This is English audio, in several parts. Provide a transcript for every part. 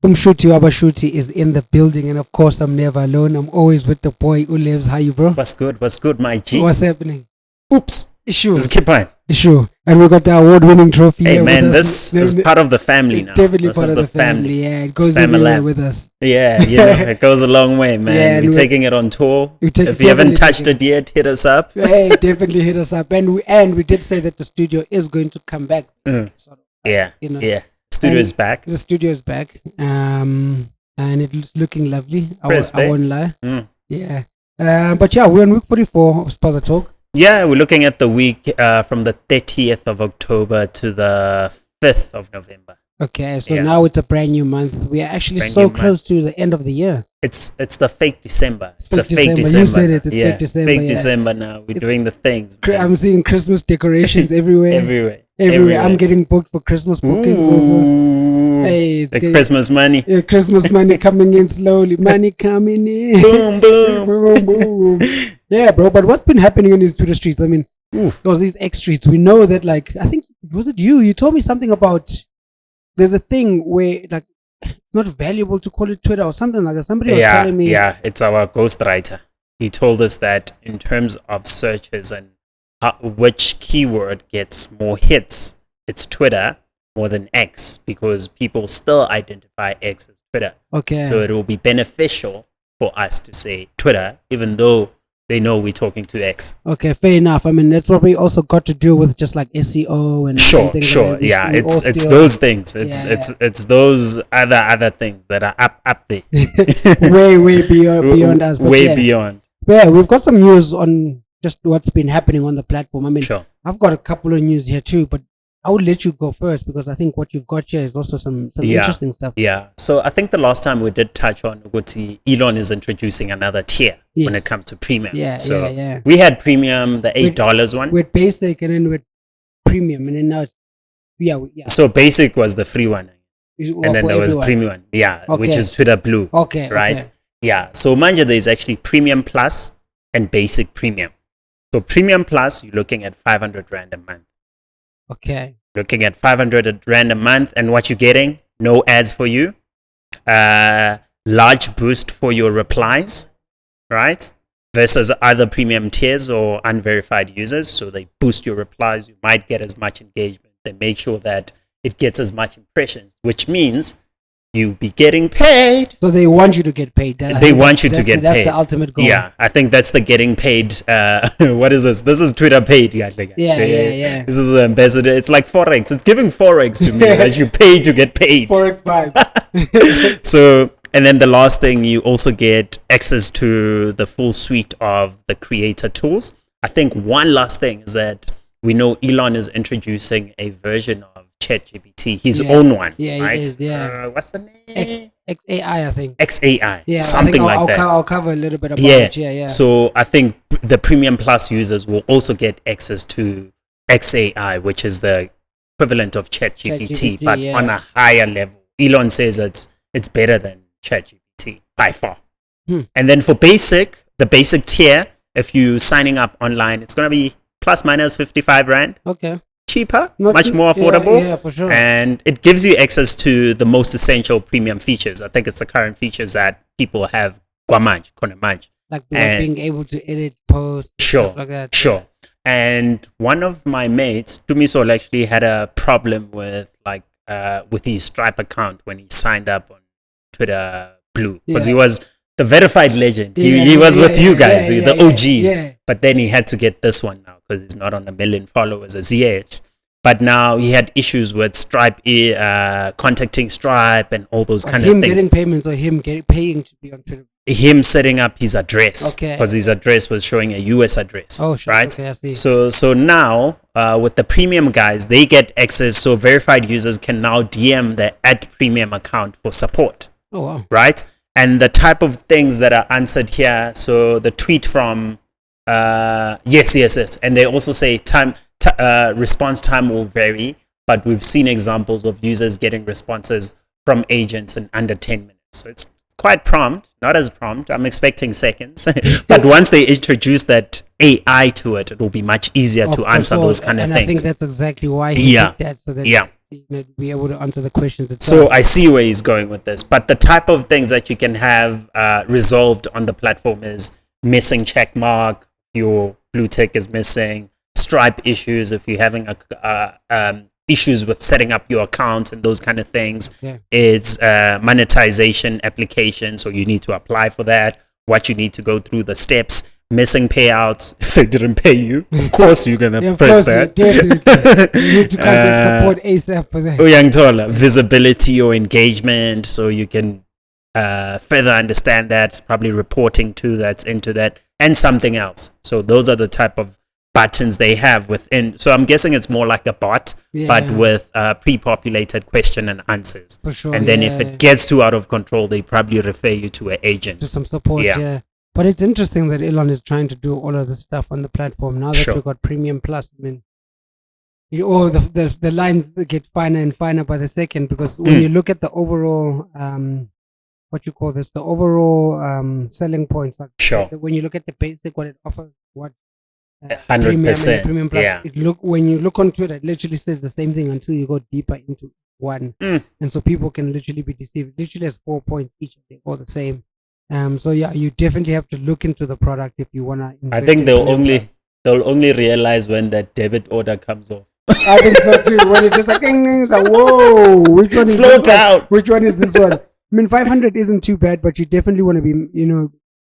Umshuti Wabashuti is in the building, and of course, I'm never alone. I'm always with the boy who lives. How you, bro? What's good? What's good, my G? What's happening? Oops. Issue. Let's keep on. Issue. And we got the award-winning trophy. Hey, here man, with us. this is part of the family now. Definitely this part is of the family. Yeah, it goes everywhere with us. Yeah, it goes a long way, man. Yeah, we're taking it on tour. If you haven't touched it yet, hit us up. Hey, definitely hit us up. And we did say that the studio is going to come back. Sort of, yeah. Studio is back. The studio is back. And it's looking lovely. I won't lie. Yeah. But yeah, we're on week 44 of Spaza Talk. Yeah, we're looking at the week from the 30th of October to the 5th of November. Okay, so now it's a brand new month. We are actually so close to the end of the year. It's the fake December. It's a fake December. You said it. It's fake December. Fake December now. We're doing the things. I'm seeing Christmas decorations everywhere. Everywhere. I'm getting booked for Christmas bookings also. Hey, the Christmas money. Yeah, Christmas money coming in slowly. Money coming in. Boom, boom. Boom, boom. Yeah, bro. But what's been happening on these Twitter streets? I mean, these X streets, we know that, like, I think, was it you? You told me something about, there's a thing where, like, it's not valuable to call it Twitter or something like that. Somebody was telling me. Yeah, it's our ghostwriter. He told us that in terms of searches and which keyword gets more hits, it's Twitter more than X, because people still identify X as Twitter. Okay. So it will be beneficial for us to say Twitter, even though they know we're talking to X. Okay, fair enough. I mean, that's what we also got to do with just like SEO and sure. Like yeah, it's those things. It's those other things that are up there. way beyond us. Way beyond. Yeah, we've got some news on just what's been happening on the platform. I mean, I've got a couple of news here too, but I would let you go first because I think what you've got here is also some interesting stuff. Yeah. So I think the last time we did touch on Elon is introducing another tier when it comes to premium. Yeah. We had premium, the $8 one. With basic and then with premium, and then now it's So basic was the free one, and then there was premium one. Which is Twitter Blue. Okay. Right. Okay. Yeah. So mind you, there's actually premium plus and basic premium. So premium plus, you're looking at 500 Rand a month. Okay. Looking at 500 Rand a month, and what you're getting, no ads for you, large boost for your replies, right? Versus other premium tiers or unverified users. So they boost your replies. You might get as much engagement. They make sure that it gets as much impressions, which means you'll be getting paid. So they want you to get paid. They want you to get paid. That's the ultimate goal. Yeah, I think that's the getting paid. What is this? This is Twitter paid. Yeah. This is the ambassador. It's like Forex. It's giving Forex to me as you pay to get paid. Forex vibes. So, and then the last thing, you also get access to the full suite of the creator tools. I think one last thing is that we know Elon is introducing a version of ChatGPT, his own one, right? He is, what's the name? XAI, I think. XAI, yeah, something like that. I'll cover a little bit about it. Yeah. So I think the Premium Plus users will also get access to XAI, which is the equivalent of ChatGPT, but on a higher level. Elon says it's better than ChatGPT by far. And then for the basic tier, if you're signing up online, it's going to be plus minus 55 Rand. Okay. Cheaper, much more affordable. Yeah, for sure. And it gives you access to the most essential premium features. I think it's the current features that people have. Like being able to edit posts. Stuff like that. Sure. And one of my mates, Tumisol, actually had a problem with his Stripe account when he signed up on Twitter Blue, because he was the verified legend. He was with you guys, the OGs. Yeah. But then he had to get this one now because he's not on 1 million followers as yet. But now he had issues with Stripe, contacting Stripe and all those kind of things. Him getting payments or him paying to be on Twitter? Him setting up his address. Okay. Because his address was showing a US address. Oh, sure. Right? Okay, I see. So now, with the premium guys, they get access. So verified users can now DM the @premium account for support. Oh, wow. Right? And the type of things that are answered here. So the tweet from yes. And they also say response time will vary, but we've seen examples of users getting responses from agents in under 10 minutes. So it's quite prompt, not as prompt. I'm expecting seconds. But once they introduce that AI to it, it will be much easier to answer those kind of things. And I think that's exactly why he did that. So that be able to answer the questions itself. So I see where he's going with this, but the type of things that you can have resolved on the platform is missing check mark, your blue tick is missing, Stripe issues if you're having issues with setting up your account and those kind of things. Yeah. It's monetization application, so you need to apply for that, what you need to go through, the steps, missing payouts if they didn't pay you. Of course you're going to press that. Definitely. You need to contact support ASAP for that. Uyangithola, visibility or engagement, so you can further understand that, probably reporting to that's into that, and something else. So those are the type of buttons they have within. So I'm guessing it's more like a bot, but with pre-populated question and answers. For sure. And then if it gets too out of control, they probably refer you to an agent. To some support, yeah. But it's interesting that Elon is trying to do all of this stuff on the platform now that we've got Premium Plus. I mean, the lines get finer and finer by the second, because when you look at the overall the overall selling points, like when you look at the basic, what it offers, what 100%. Premium Plus, when you look on Twitter, it literally says the same thing until you go deeper into one, and so people can literally be deceived. It literally has 4 points each, they're all the same. So yeah, you definitely have to look into the product if you wanna. I think they'll only realize when that debit order comes off. I think so too. When it's just like, it's like, whoa, which one is slow this down? Which one is this one? I mean, 500 isn't too bad, but you definitely want to be,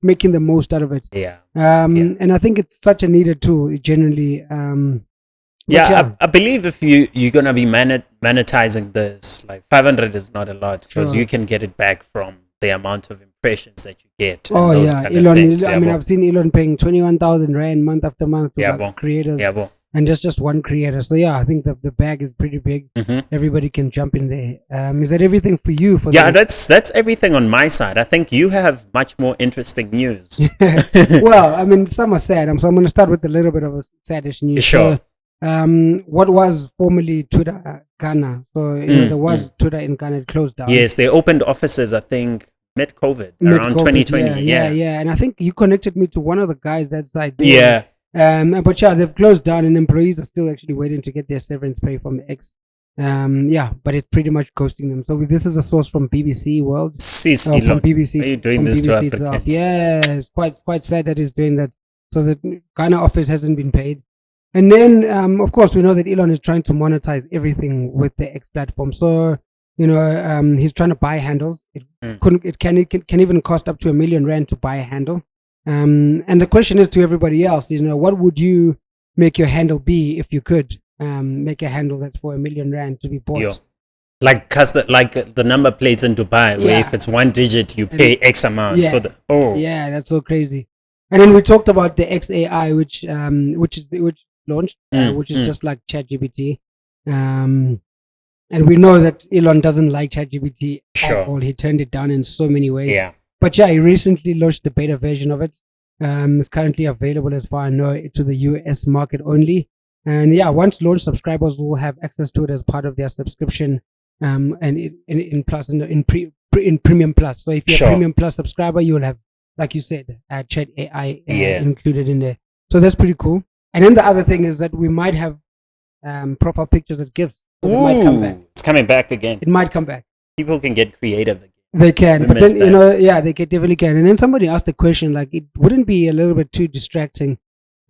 making the most out of it. Yeah. And I think it's such a needed tool, generally. I believe if you're gonna be monetizing this, like 500 is not a lot, because you can get it back from the amount of impressions that you get. Elon. I mean, I've seen Elon paying 21,000 rand month after month to creators, and just one creator. So yeah, I think the bag is pretty big. Everybody can jump in there. Is that everything for you? That's everything on my side. I think you have much more interesting news. Well, I mean, some are sad. So I'm going to start with a little bit of a saddish news. Sure. So, what was formerly Twitter Ghana? So there was Twitter in Ghana. It closed down. Yes, they opened offices, I think, mid-COVID, around 2020. Yeah. And I think you connected me to one of the guys that side there. Yeah. But they've closed down, and employees are still actually waiting to get their severance pay from the ex. But it's pretty much ghosting them. So this is a source from BBC World. From BBC. Are you doing this BBC to itself. Yeah, it's quite sad that he's doing that. So the Ghana office hasn't been paid. And then, of course, we know that Elon is trying to monetize everything with the X platform. So, he's trying to buy handles. It can even cost up to R1 million to buy a handle. And the question is to everybody else, what would you make your handle be if you could make a handle that's for R1 million to be bought? Like the number plates in Dubai, where if it's one digit, you pay X amount for the. Yeah, that's so crazy. And then we talked about the XAI, which launched, which is just like ChatGPT. And we know that Elon doesn't like ChatGPT at all. He turned it down in so many ways. Yeah. But he recently launched the beta version of it. It's currently available, as far as I know, to the US market only. And once launched, subscribers will have access to it as part of their subscription. And in Premium Plus. So if you're a Premium Plus subscriber, you will have, like you said, Chat AI included in there. So that's pretty cool. And then the other thing is that we might have profile pictures as gifts. So it might come back. It's coming back again. It might come back. People can get creative again. They can, but then they definitely can. And then somebody asked the question, like, it wouldn't be a little bit too distracting.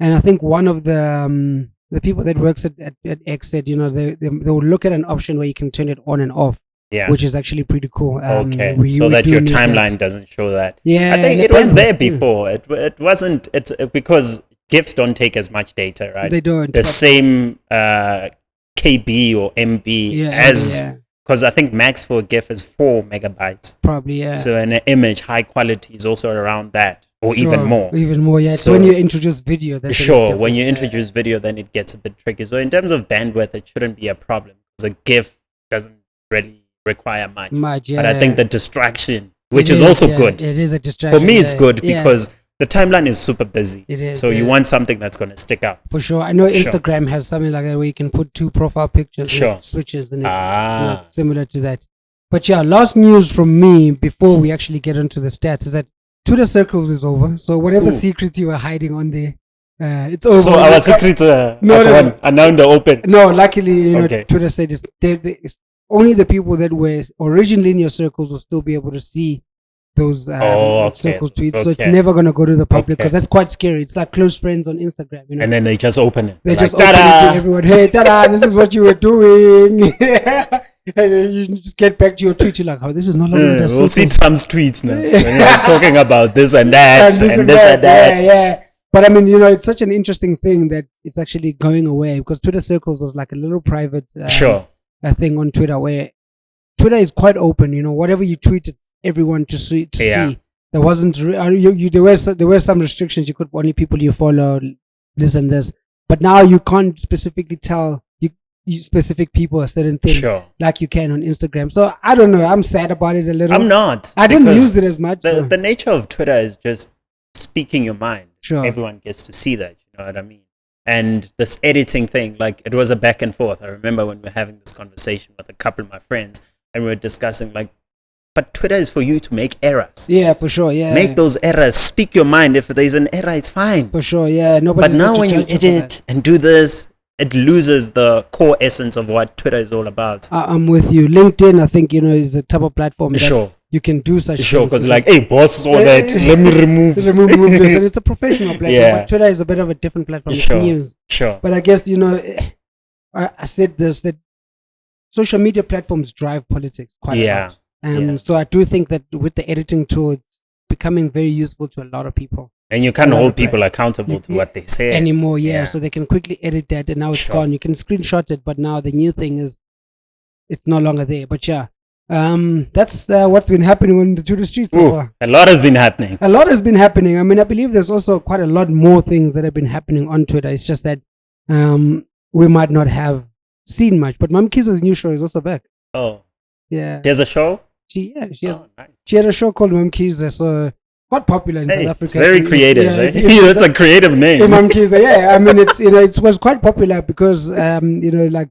And I think one of the people that works at X said, they will look at an option where you can turn it on and off. Yeah. Which is actually pretty cool. So that your timeline doesn't show that. Yeah, I think it was there before. It wasn't. It's because GIFs don't take as much data, right? They don't. The same KB or MB as, because I think max for a GIF is 4 megabytes. Probably, yeah. So an image, high quality, is also around that, or even more. Even more, yeah. So when you introduce video, that's when you introduce video, then it gets a bit tricky. So in terms of bandwidth, it shouldn't be a problem, because a GIF doesn't really require much. But I think the distraction, which is also good. It is a distraction. For me, it's good because the timeline is super busy. It is. So you want something that's going to stick out. For sure. I know Instagram has something like that where you can put 2 profile pictures and it switches, and it's similar to that. But last news from me before we actually get into the stats is that Twitter Circles is over. So whatever secrets you were hiding on there, it's over. So our secrets are now in the open. No, luckily, Okay. Twitter said it's only the people that were originally in your circles will still be able to see those circle tweets. So it's never going to go to the public because that's quite scary. It's like close friends on Instagram, And then they just open it. They just open it to everyone. Hey, tada! This is what you were doing. And then you just get back to your tweet. You're like, oh, this is no longer. We'll see Trump's tweets now. He's talking about this and that and this and that. Yeah. But I mean, it's such an interesting thing that it's actually going away because Twitter Circles was like a little private thing on Twitter where Twitter is quite open. Whatever you tweet, it's everyone to see. There wasn't there were some restrictions. You could only people you follow, this and this. But now you can't specifically tell you specific people a certain thing like you can on Instagram. So I don't know. I'm sad about it a little. I'm not. I didn't use it as much. The nature of Twitter is just speaking your mind. Sure. Everyone gets to see that. You know what I mean? And this editing thing, like it was a back and forth. I remember when we were having this conversation with a couple of my friends and we were discussing but Twitter is for you to make errors. Yeah, for sure. Yeah. Make those errors. Speak your mind. If there's an error, it's fine. For sure. Yeah. But now when you edit and do this, it loses the core essence of what Twitter is all about. I'm with you. LinkedIn, I think, is a type of platform that you can do such things. Sure, because like, hey, boss saw that. Let me remove this. And it's a professional platform. But Twitter is a bit of a different platform. It's news. Sure. But I guess, I said this, that social media platforms drive politics quite a lot. So I do think that with the editing tool, it's becoming very useful to a lot of people. And you can't hold people accountable to what they say anymore. So they can quickly edit that, and now it's gone. You can screenshot it, but now the new thing is it's no longer there. But that's what's been happening on the Twitter streets so far. A lot has been happening. I mean, I believe there's also quite a lot more things that have been happening on Twitter. It's just that we might not have seen much. But Mamkhize's new show is also back. Oh, yeah. There's a show. She had a show called Mamkhize. So. Quite popular in South Africa. It's very creative. That's a creative name. Mamkhize, I mean, it was quite popular because like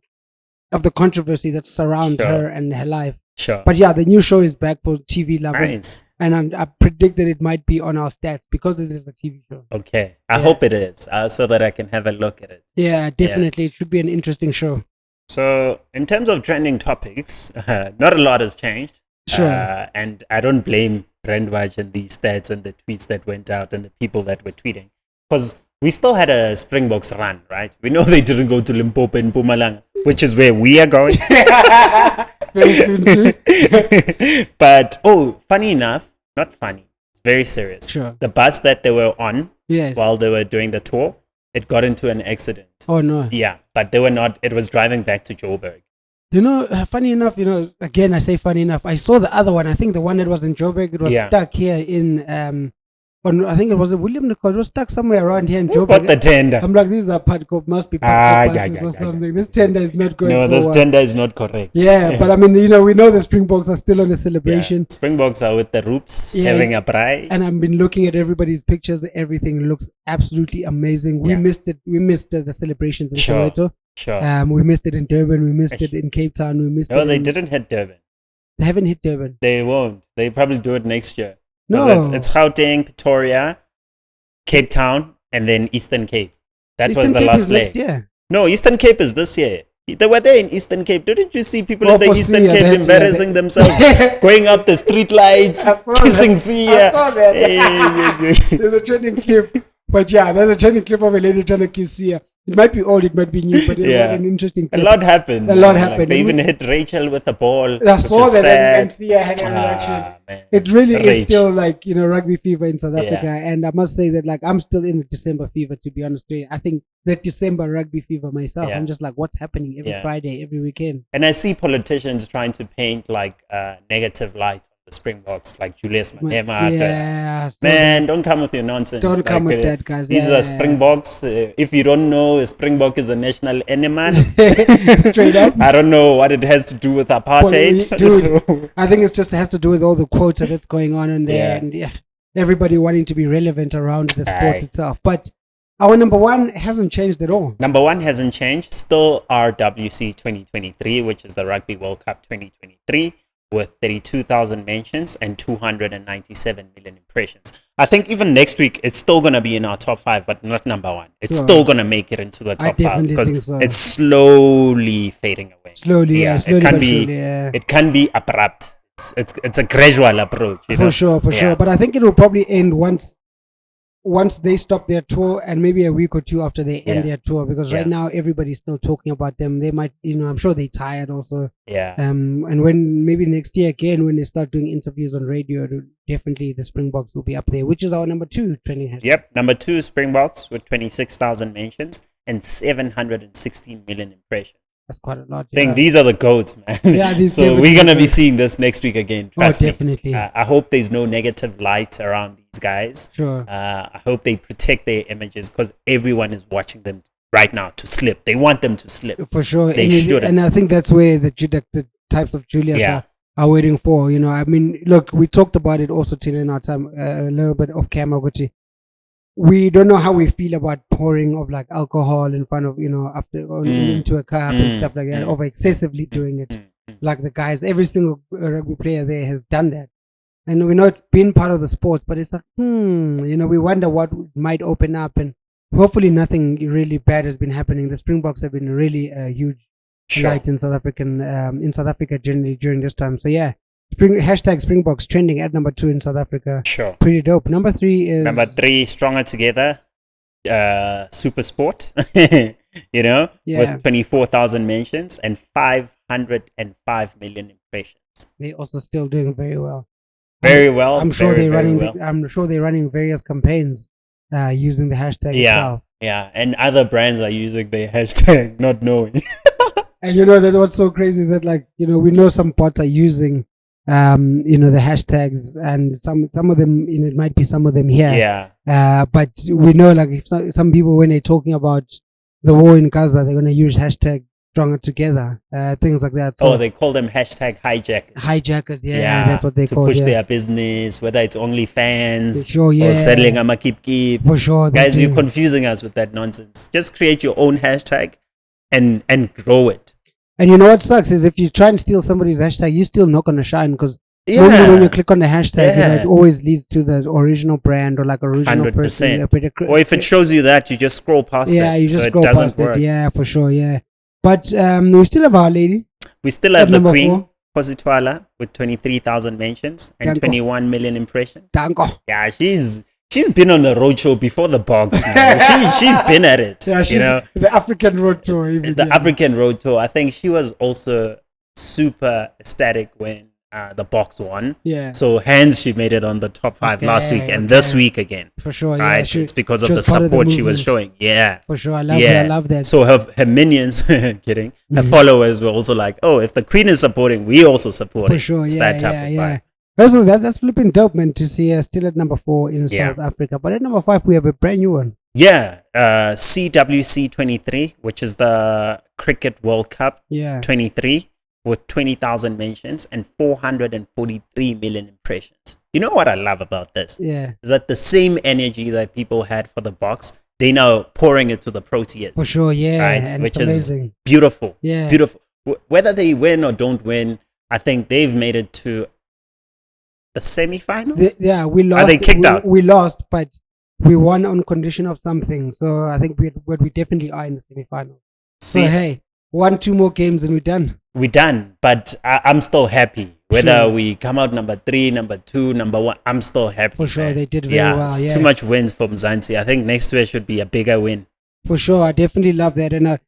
of the controversy that surrounds her and her life. Sure. But the new show is back for TV lovers, and I predict that it might be on our stats because it is a TV show. Okay, I hope it is, so that I can have a look at it. Yeah, definitely, it should be an interesting show. So, in terms of trending topics, not a lot has changed. Sure. And I don't blame Brandwatch and these stats and the tweets that went out and the people that were tweeting, because we still had a Springboks run, right? We know they didn't go to Limpopo and Mpumalanga, which is where we are going. Very soon too. But funny enough, not funny, it's very serious. Sure. The bus that they were on while they were doing the tour, it got into an accident. Oh no. Yeah, but they were not. It was driving back to Joburg. Funny enough, again, I say funny enough, I saw the other one. I think the one that was in Joburg, it was stuck here in, I think it was William Nicole. It was stuck somewhere around here in Joburg. But the tender. I'm like, these are must be buses or something. This tender is not going so well. No, this tender is not correct. Yeah, but I mean, we know the Springboks are still on a celebration. Yeah. Springboks are with the Roops, having a braai. And I've been looking at everybody's pictures. Everything looks absolutely amazing. We missed it. We missed the celebrations in Soweto. Sure. We missed it in Durban. We missed it in Cape Town. We missed it. No, they didn't hit Durban. They haven't hit Durban. They won't. They probably do it next year. No, it's Gauteng, Pretoria, Cape Town, and then Eastern Cape. That Eastern was the Cape last is leg. Next year. No, Eastern Cape is this year. They were there in Eastern Cape. Didn't you see people in the Eastern Cape embarrassing themselves, going up the street lights, kissing Sia? I saw that. There's a trending clip. But there's a trending clip of a lady trying to kiss Sia. It might be old, it might be new, but it was an interesting clip. A lot happened. Like they even hit Rachel with a ball. I saw that and Sia had a reaction. Man. It really is still rugby fever in South Africa. And I must say that I'm still in the December fever, to be honest with you. I think that December rugby fever myself. I'm just like, what's happening every Friday, every weekend? And I see politicians trying to paint negative light on the Springboks, like Julius Malema. Man, don't come with your nonsense. Don't come with that, guys. These are Springboks. If you don't know, a Springbok is a national animal. Straight up. I don't know what it has to do with apartheid. I think it has to do with all the quota that's going on in there, and everybody wanting to be relevant around the sport itself. But our number one hasn't changed at all. Number one hasn't changed. Still RWC 2023, which is the Rugby World Cup 2023. with 32,000 mentions and 297 million impressions. I think even next week it's still gonna be in our top 5, but not number 1. It's still gonna make it into the top 5 because it's slowly fading away. Slowly, it can be abrupt. It's a gradual approach. For sure. But I think it will probably end once they stop their tour and maybe a week or two after they end their tour, because right now everybody's still talking about them. They might, I'm sure they're tired also. Yeah. And when maybe next year again, when they start doing interviews on radio, definitely the Springboks will be up there, which is our number 2 trending hashtag. Yep, number 2 is Springboks with 26,000 mentions and 716 million impressions. That's quite a lot. I think these are the goats, man. Yeah, so we're going to be seeing this next week again. Trust me. Definitely. I hope there's no negative light around these guys. Sure. I hope they protect their images because everyone is watching them right now to slip. They want them to slip. For sure. They shouldn't. And I think that's where the types of Julius are waiting for. I mean, look, we talked about it also today in our time, a little bit off camera, but we don't know how we feel about pouring of like alcohol in front of, into a cup and stuff like that, over excessively doing it. Like the guys, every single rugby player there has done that. And we know it's been part of the sports, but it's like, we wonder what might open up, and hopefully nothing really bad has been happening. The Springboks have been really a huge light in South Africa generally during this time. So yeah. Hashtag Springboks trending at number 2 in South Africa. Sure. Pretty dope. Number 3 is... Number 3, Stronger Together. Super Sport. With 24,000 mentions and 505 million impressions. They're also still doing very well. Very well. I'm sure they're running various campaigns using the hashtag itself. Yeah, and other brands are using the hashtag, not knowing. And that's what's so crazy is that we know some bots are using the hashtags, and some of them, it might be some of them here. But we know if some people, when they're talking about the war in Gaza, they're going to use hashtag Stronger Together, things like that. So they call them hashtag hijackers. Hijackers, that's what they call to push their business, whether it's OnlyFans or selling a keep. For sure, guys, you're confusing us with that nonsense. Just create your own hashtag and grow it. And what sucks is if you try and steal somebody's hashtag, you're still not going to shine, because normally when you click on the hashtag, it always leads to the original brand or original 100%. Person. Or if it shows you that, you just scroll past it. Yeah, you just scroll past it. Yeah, for sure, yeah. But we still have our lady. We still have the queen, khositwala, with 23,000 mentions and 21 million impressions. Danko. Yeah, She's been on the roadshow before the box, man. she's been at it. Yeah, the African road tour. African road tour. I think she was also super ecstatic when the box won. Yeah. So hence she made it on the top 5 last week and this week again. For sure. Yeah. Right. It's because of the support she was showing. Yeah. For sure. I love that. So her minions, kidding, her followers were also like, oh, if the queen is supporting, we also support. For sure. It's that type of vibe. Also, that's flipping dope, man, to see us still at number 4 in South Africa. But at number 5, we have a brand new one. Yeah, CWC 23, which is the Cricket World Cup 23, with 20,000 mentions and 443 million impressions. You know what I love about this? Yeah. Is that the same energy that people had for the box, they now pouring it to the Proteas. For sure, yeah. Right? And which is amazing. Beautiful. Yeah. Beautiful. Whether they win or don't win, I think they've made it to the semi-finals. We lost. Are they kicked out? We lost, but we won on condition of something. So I think we definitely are in the semi-finals. So hey, 1-2 more games and we're done. We're done, but I'm still happy. Whether we come out number 3, number 2, number 1, I'm still happy. For sure, they did very well. It's too much wins from Mzansi. I think next year should be a bigger win. For sure, I definitely love that. And I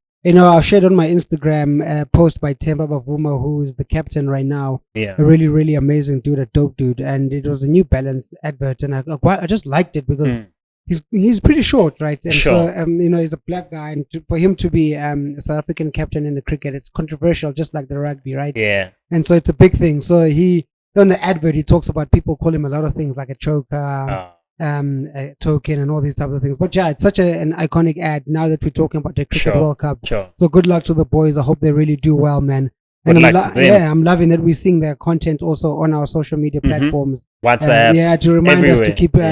shared on my Instagram post by Themba Bavuma, who is the captain right now. Yeah, a really, really amazing dude, a dope dude. And it was a New Balance advert, and I just liked it because he's pretty short, right? And so he's a black guy, and for him to be a South African captain in the cricket, it's controversial, just like the rugby, right? Yeah. And so it's a big thing. So on the advert, he talks about people call him a lot of things, like a choker. A token and all these types of things. But yeah, it's such an iconic ad now that we're talking about the Cricket World Cup. So good luck to the boys. I hope they really do well, man. And I'm loving that we're seeing their content also on our social media platforms. WhatsApp. To remind everywhere.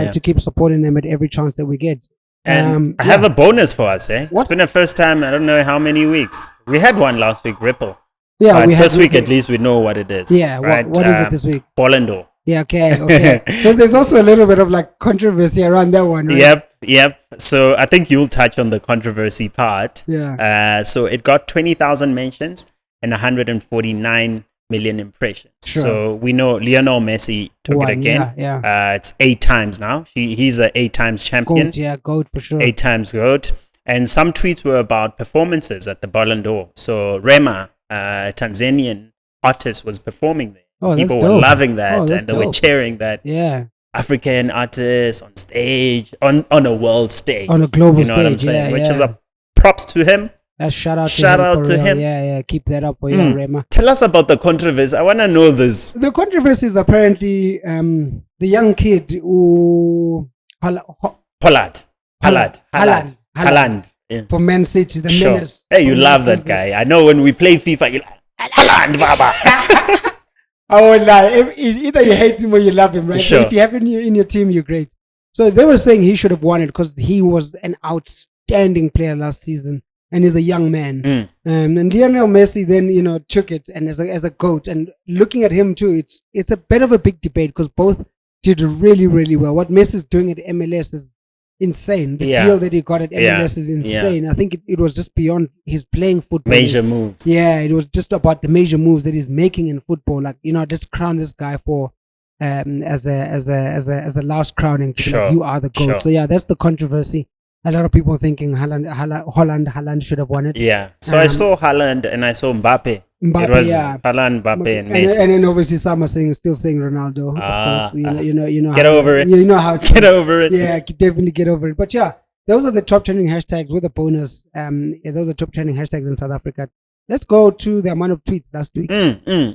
us to keep supporting them at every chance that we get. And I have a bonus for us, eh? It's been the first time, I don't know how many weeks. We had one last week, Ripple. Yeah, but we this have week at least we know what it is. Yeah, right? what is it this week? Ballondor. Yeah, okay. So there's also a little bit of like controversy around that one, right? Yep. So I think you'll touch on the controversy part. Yeah. So it got 20,000 mentions and 149 million impressions. Sure. So we know Lionel Messi took it again. Yeah. It's 8 times now. He's a 8 times champion. GOAT for sure. 8 times GOAT. And some tweets were about performances at the Ballon d'Or. So Rema, Tanzanian artist, was performing there. Oh, People that's were dope. loving that, and they dope. were cheering that. Yeah. African artists on stage, on a world stage, on a global you know stage. what I'm saying? Yeah, Which is a props to him. Shout out to him. Yeah. Keep that up for you, Rema. Tell us about the controversy. I want to know this. The controversy is apparently the young kid who Haaland. Yeah. For Man City, the menace. Hey, you love that guy. I know when we play FIFA, you like Haaland, Baba. I won't lie. Either you hate him or you love him, right? Sure. So if you have him in your team, you're great. So they were saying he should have won it because he was an outstanding player last season and he's a young man. And Lionel Messi then, took it and as a GOAT. And looking at him too, it's a bit of a big debate because both did really, really well. What Messi's doing at MLS is insane. The deal that he got at MLS is insane. I think it was just beyond his playing football. Major moves. Yeah, it was just about the major moves that he's making in football. Like, let's crown this guy for as a last crowning. Sure. Like, you are the GOAT. Sure. So yeah, that's the controversy. A lot of people thinking Haaland should have won it. Yeah. So I saw Haaland and I saw Mbappe. It was Haaland, Mbappe, and Messi. And then obviously some are still saying Ronaldo. Of course, you know. Get over it. You know how. Get over it. Yeah, definitely get over it. But yeah, those are the top trending hashtags with a bonus. Those are top trending hashtags in South Africa. Let's go to the amount of tweets last week.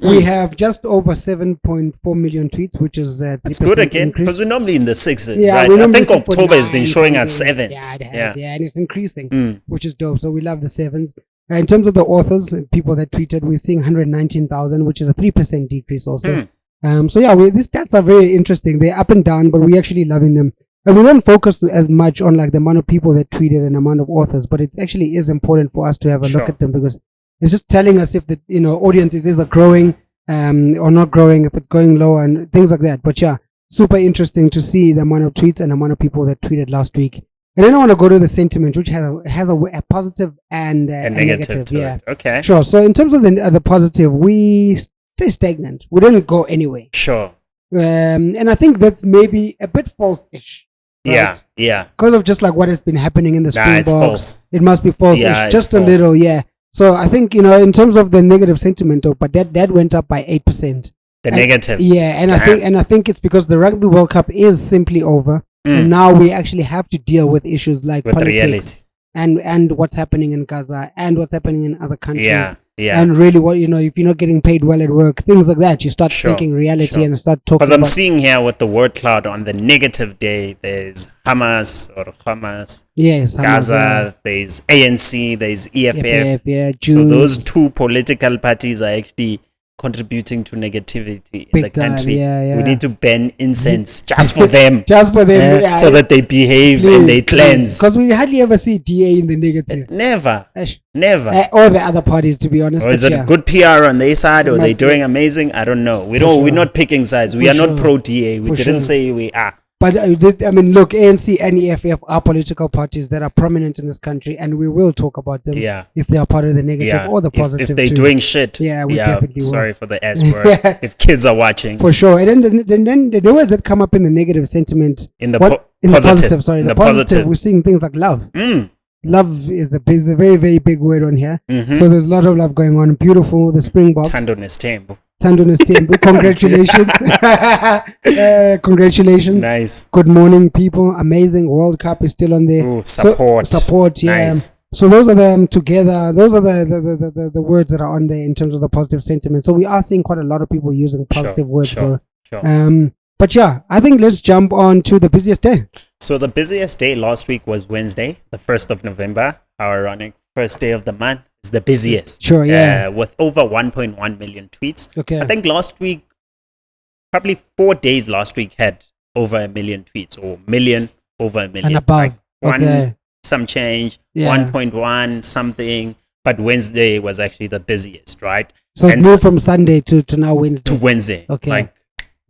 We have just over 7.4 million tweets, which is that's good again because we're normally in the 6s. Yeah, right? I think October has been showing us 7. Yeah, it has. Yeah, and it's increasing, which is dope. So we love the 7s. In terms of the authors and people that tweeted, we're seeing 119,000, which is a 3% decrease also. So yeah, these stats are very interesting. They're up and down, but we're actually loving them. And we don't focus as much on like the amount of people that tweeted and the amount of authors, but it actually is important for us to have a look at them because it's just telling us if the audience is either growing or not growing, if it's going low and things like that. But yeah, super interesting to see the amount of tweets and the amount of people that tweeted last week. And then I want to go to the sentiment, which has a positive and a negative. Yeah. Okay. Sure. So in terms of the positive, we stay stagnant. We didn't go anywhere. Sure. And I think that's maybe a bit false-ish. Right? Yeah. Because of just like what has been happening in the Springboks. It must be false-ish. Yeah, just a little, yeah. So I think, in terms of the negative sentiment, but that went up by 8%. Negative. Yeah, and I think it's because the Rugby World Cup is simply over. And now we actually have to deal with issues like politics and what's happening in Gaza and what's happening in other countries. Yeah. And really, what if you're not getting paid well at work, things like that, you start thinking reality and start talking. Because I'm seeing here with the word cloud on the negative day, there's Hamas, yes, Gaza, there's ANC, there's EFF. Jews. So those two political parties are actually contributing to negativity in the country. We need to ban incense just for them. So that they behave and they cleanse. Because we hardly ever see DA in the negative. Never. Or the other parties, to be honest. Or is it good PR on their side, or are they doing amazing? I don't know. We're not picking sides. We are not pro DA. We didn't say we are. But look, ANC and EFF are political parties that are prominent in this country, and we will talk about them if they are part of the negative or the positive. If they're doing shit, we definitely will. Sorry for the S word. If kids are watching, for sure. And then the words that come up in the negative sentiment, the positive, we're seeing things like love. Love is a very, very big word on here. So there's a lot of love going on. Beautiful, the Springboks. Tandonis team. Congratulations. Congratulations. Nice. Good morning, people. Amazing. World Cup is still on there. Ooh, support. Yeah. Nice. So those are them together. Those are the words that are on there in terms of the positive sentiment. So we are seeing quite a lot of people using positive words. Sure. But yeah, I think let's jump on to the busiest day. So the busiest day last week was Wednesday, the 1st of November. How ironic. First day of the month is the busiest. Sure, yeah. With over 1.1 million tweets. Okay. I think last week, probably 4 days last week had over 1 million tweets, or over 1 million. And above. Like some change, 1.1 something. But Wednesday was actually the busiest, right? So it moved from Sunday to now Wednesday. To Wednesday. Okay. Like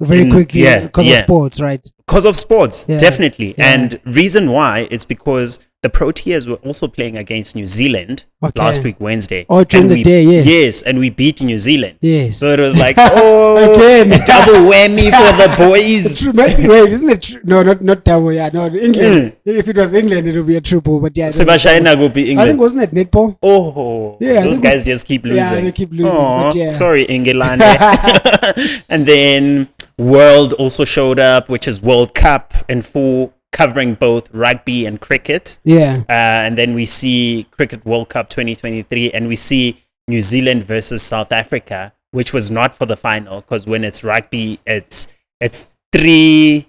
very quickly because of sports, right? Because of sports, definitely. Yeah. And reason why it's because the Proteas were also playing against New Zealand last week, Wednesday. Oh, during the day, yes. Yes, and we beat New Zealand. Yes. So it was like, again, double whammy for the boys. Wait, isn't it true? No, not double, no, England. If it was England, it would be a triple, but Sebastian will be England. I think, wasn't it netball? Oh, those guys just keep losing. Yeah, they keep losing. But sorry, England. And then World also showed up, which is World Cup in full, covering both rugby and cricket. Yeah. And then we see Cricket World Cup 2023, and we see New Zealand versus South Africa, which was not for the final, because when it's rugby, it's three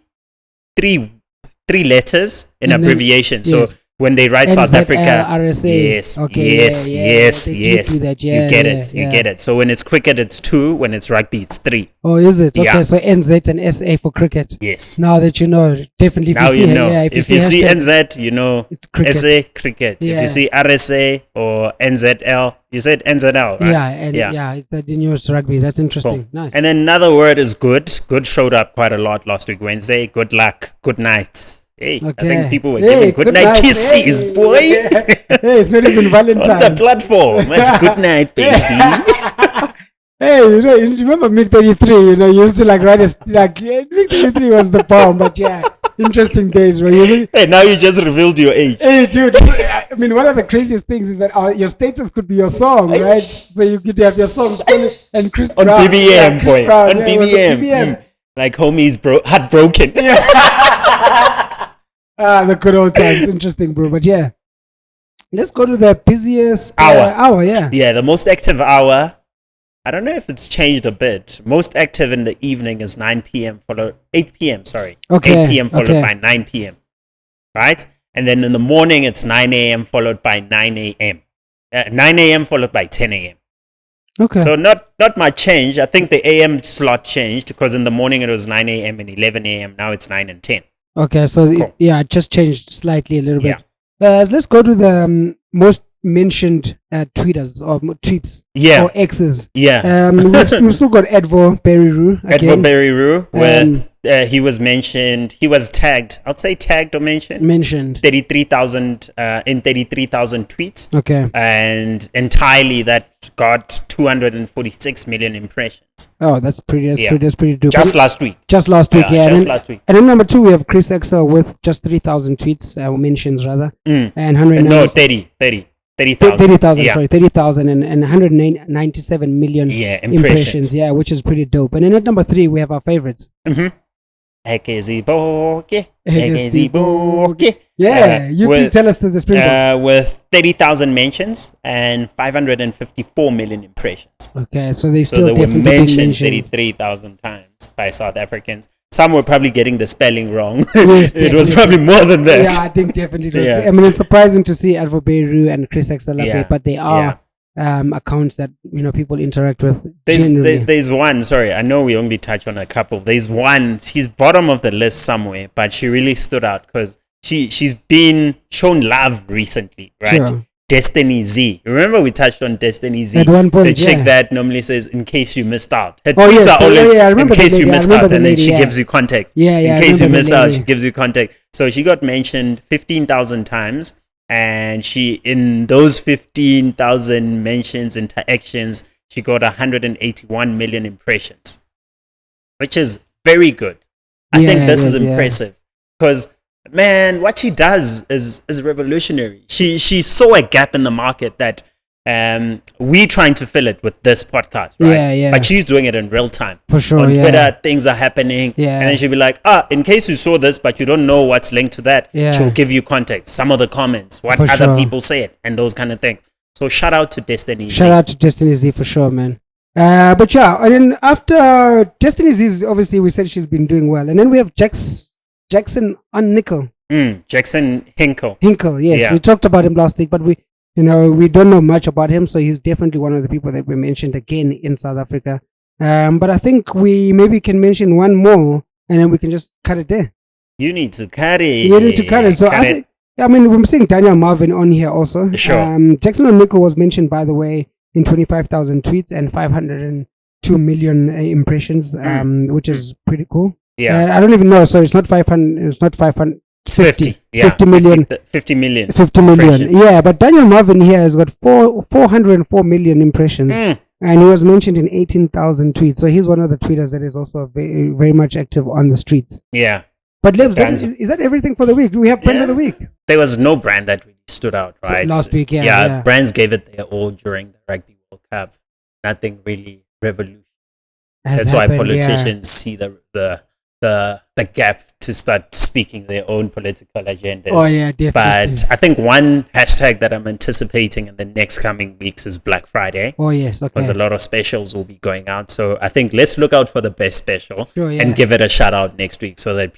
letters in abbreviation. So when they write South Africa, yes, you get it. So when it's cricket, it's 2. When it's rugby, it's 3. Oh, is it? Okay, so NZ and SA for cricket. Yes. Now that you know, definitely. Now you know. If you see NZ, you know it's cricket. SA cricket. If you see RSA or NZL, you said NZL, right? Yeah, it's the news rugby. That's interesting. Cool. Nice. And then another word is good. Good showed up quite a lot last week, Wednesday. Good luck. Good night. Hey, I think people were giving good night kisses, boy. It's not even Valentine. On the platform. Good night, baby. Hey, you remember MiG-33? You used to write MiG-33 was the bomb, but interesting days, right? Hey, now you just revealed your age. Hey, dude. I mean, one of the craziest things is that your status could be your song, right? So you could have your songs and Chris on Brown. BBM, boy. Brown, on BBM. Like homies, heartbroken. The good old times. Interesting, bro. But let's go to the busiest hour. Yeah, the most active hour. I don't know if it's changed a bit. Most active in the evening is 9 p.m. followed 8 p.m. Sorry, 8 p.m. followed by 9 p.m. Right, and then in the morning it's 9 a.m. followed by 9 a.m. 9 a.m. followed by 10 a.m. Okay. So not much change. I think the a.m. slot changed because in the morning it was 9 a.m. and 11 a.m. Now it's 9 and 10. Okay, so cool. It just changed slightly a little bit. Let's go to the most mentioned tweeters or tweets or X's. We've still got Advo Beriru again. Advo Beriru, where he was mentioned. He was tagged. I'd say tagged or mentioned. 33,000 in 33,000 tweets. Okay. And entirely that got 246 million impressions. Oh, that's pretty dope. Just last week. Last week. And then number 2 we have Chris Excel with just 3,000 tweets, mentions rather, and 30,000 and 197 million impressions. Yeah, which is pretty dope. And then at number 3 we have our favorites. Please tell us the Springboks. With 30,000 mentions and 554 million impressions. Okay, so they were mentioned 33,000 times by South Africans. Some were probably getting the spelling wrong. Yes, it was probably more than that. Yeah, I think definitely it was. I mean, it's surprising to see Advo Beriru and Chris Excel, but they are accounts that people interact with. There's one. Sorry, I know we only touch on a couple. There's one. She's bottom of the list somewhere, but she really stood out because she's been shown love recently, right? Sure. Destiny Z. Remember we touched on Destiny Z? At one point, the chick that normally says, in case you missed out. Her tweets are always, in case you missed out, and then she gives you context. In case you missed out, she gives you context. So she got mentioned 15,000 times, and in those 15,000 mentions, interactions, she got 181 million impressions, which is very good. I think this is impressive because, man, what she does is revolutionary. She saw a gap in the market that we trying to fill it with this podcast, right? But she's doing it in real time. For sure, on Twitter, things are happening. And then she'll be like, in case you saw this, but you don't know what's linked to that, she'll give you context, some of the comments, what other people said, and those kind of things. So shout out to Destiny Z. Shout out to Destiny Z for sure, man. But and then after Destiny Z, obviously we said she's been doing well. And then we have Jackson on Nickel. Jackson Hinkle, yes. We talked about him last week, but we don't know much about him, so he's definitely one of the people that we mentioned again in South Africa. But I think we maybe can mention one more, and then we can just cut it there. You need to cut it. So I mean, we're seeing Daniel Marvin on here also. Sure. Jackson on Nickel was mentioned, by the way. in 25,000 tweets and 502 million impressions, which is pretty cool. Yeah. I don't even know. So it's not 500. It's not 500. It's 50. Yeah. 50 million. 50 million. 50 million. impressions. Yeah, but Daniel Marvin here has got 404 million impressions. And he was mentioned in 18,000 tweets. So he's one of the tweeters that is also very, very much active on the streets. Yeah. But Lebs, is that everything for the week? Do we have brand of the week? There was no brand that really stood out, right? Last week, yeah. Brands gave it their all during the Rugby World Cup. Nothing really revolutionary. That's why politicians see the gap to start speaking their own political agendas. Oh yeah, definitely. But I think one hashtag that I'm anticipating in the next coming weeks is Black Friday. Oh yes, okay. Because a lot of specials will be going out. So I think let's look out for the best special and give it a shout out next week so that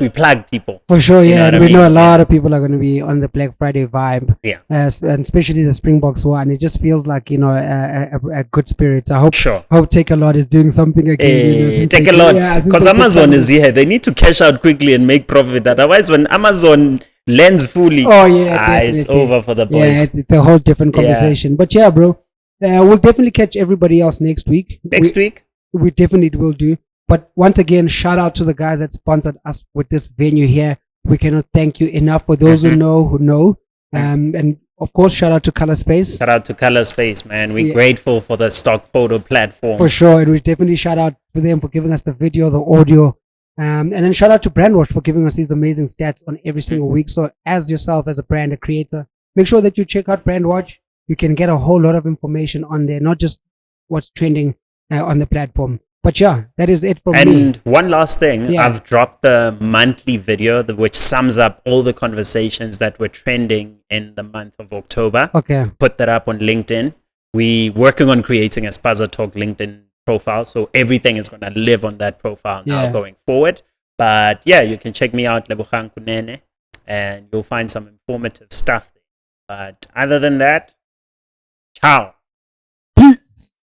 we plug people. For sure, yeah. And we know a lot of people are going to be on the Black Friday vibe. Yeah. And especially the Springboks one. It just feels like, a good spirit. I hope Take a Lot is doing something again. Take a Lot. Because Amazon is here. They need to cash out quickly and make profit. Otherwise, when Amazon lends fully, it's over for the boys. Yeah, it's a whole different conversation. Yeah. But yeah, bro, we'll definitely catch everybody else next week. We definitely will do. But once again, shout out to the guys that sponsored us with this venue here. We cannot thank you enough. For those who know. And of course, shout out to Color Space. Shout out to Color Space, man. We're grateful for the stock photo platform. For sure. And we definitely shout out to them for giving us the video, the audio. And then shout out to Brandwatch for giving us these amazing stats on every single week. So as yourself, as a brand, a creator, make sure that you check out Brandwatch. You can get a whole lot of information on there, not just what's trending on the platform. But yeah, that is it from me. And one last thing, I've dropped the monthly video which sums up all the conversations that were trending in the month of October. Okay. Put that up on LinkedIn. We're working on creating a Spaza Talk LinkedIn profile, so everything is going to live on that profile now going forward. But yeah, you can check me out, Lebo Kunene, and you'll find some informative stuff there. But other than that, ciao. Peace.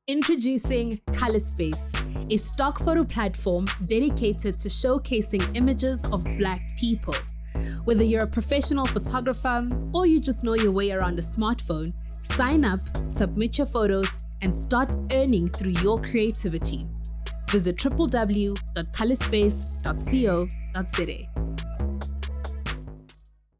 Introducing Color Space, a stock photo platform dedicated to showcasing images of Black people. Whether you're a professional photographer or you just know your way around a smartphone, sign up, submit your photos, and start earning through your creativity. Visit www.colorspace.co.za.